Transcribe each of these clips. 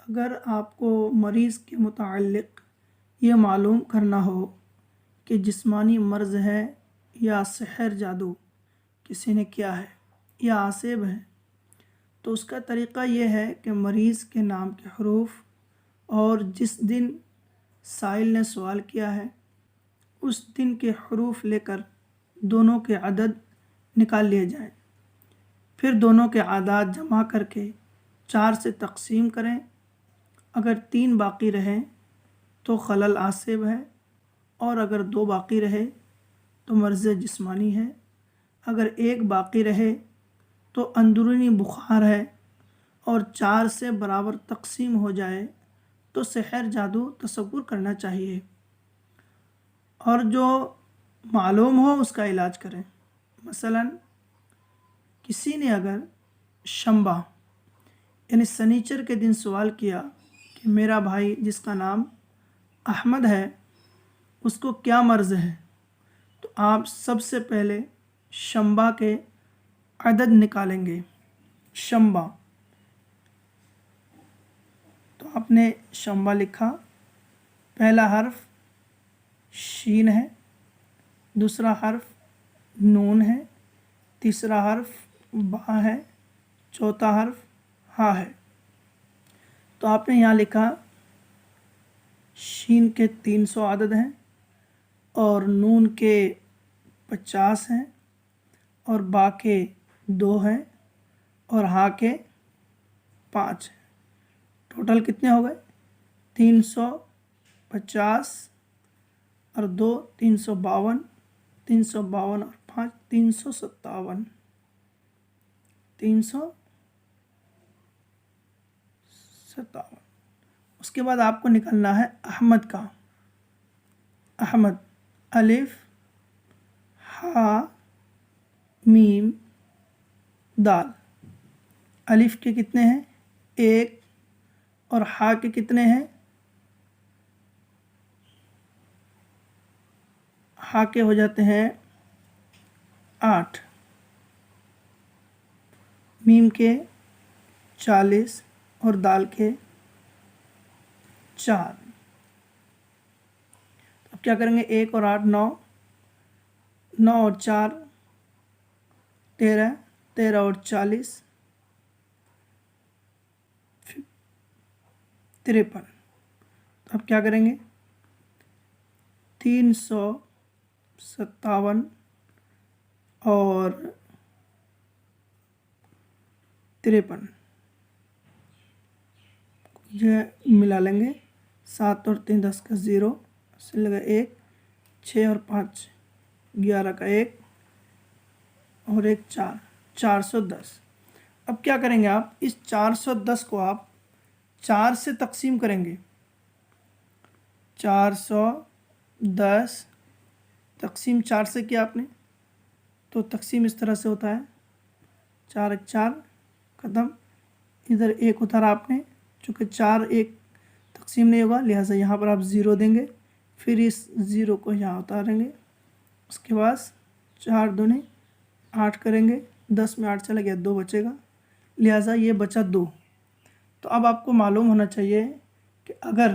اگر آپ کو مریض کے متعلق یہ معلوم کرنا ہو کہ جسمانی مرض ہے یا سحر جادو کسی نے کیا ہے یا عاصب ہے، تو اس کا طریقہ یہ ہے کہ مریض کے نام کے حروف اور جس دن سائل نے سوال کیا ہے اس دن کے حروف لے کر دونوں کے عدد نکال لیے جائیں، پھر دونوں کے اعداد جمع کر کے 4 سے تقسیم کریں۔ اگر 3 باقی رہیں تو خلل عاصب ہے، اور اگر 2 باقی رہے تو مرض جسمانی ہے۔ اگر 1 باقی رہے تو اندرونی بخار ہے، اور 4 سے برابر تقسیم ہو جائے تو سحر جادو تصور کرنا چاہیے، اور جو معلوم ہو اس کا علاج کریں۔ مثلا کسی نے اگر شنبہ یعنی سنیچر کے دن سوال کیا کہ میرا بھائی جس کا نام احمد ہے اس کو کیا مرض ہے، تو آپ سب سے پہلے شنبہ کے عدد نکالیں گے۔ شنبہ، تو آپ نے شنبہ لکھا، پہلا حرف شین ہے، دوسرا حرف نون ہے، تیسرا حرف با ہے، چوتھا حرف ہا ہے۔ تو آپ نے یہاں لکھا شین کے 300 عدد ہیں، اور نون کے 50 ہیں، اور با کے 2 ہیں، اور ہا کے 5 ہیں۔ ٹوٹل کتنے ہو گئے؟ 350 اور 2 352، 352 اور 5 357، 357۔ اس کے بعد آپ کو نکلنا ہے احمد کا۔ احمد، الف ہا میم دال۔ الف کے کتنے ہیں؟ 1، اور ہا کے کتنے ہیں؟ ہا کے ہو جاتے ہیں 8، میم کے 40 اور دال کے 4۔ اب کیا کریں گے؟ 1 اور 8 9، 9 اور 4 13، 13 اور 40 53۔ اب کیا کریں گے؟ 357 اور 53 یہ ملا لیں گے۔ 7 اور 3 10 کا 0 سے لگا 1، 6 اور 5 11 کا 1 اور 1 4، 410۔ اب کیا کریں گے؟ آپ اس 410 کو آپ 4 سے تقسیم کریں گے۔ 410 تقسیم 4 سے کیا آپ نے، تو تقسیم اس طرح سے ہوتا ہے 4 1 4 ختم، ادھر 1 اتارا آپ نے، چونکہ 4 1 تقسیم نہیں ہوگا لہٰذا یہاں پر آپ 0 دیں گے، پھر اس 0 کو یہاں اتاریں گے، اس کے بعد 4 دونے 8 کریں گے، 10 میں 8 چلا گیا 2 بچے گا، لہٰذا یہ بچا 2۔ تو اب آپ کو معلوم ہونا چاہیے کہ اگر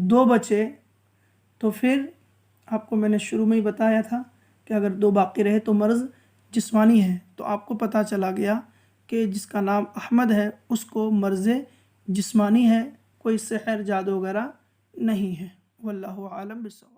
2 بچے تو پھر آپ کو میں نے شروع میں ہی بتایا تھا کہ اگر 2 باقی رہے تو مرض جسمانی ہے، تو آپ کو پتہ چلا گیا کہ جس کا نام احمد ہے اس کو مرض جسمانی ہے، کوئی سحر جادو وغیرہ نہیں ہے۔ واللہ عالم بالصواب۔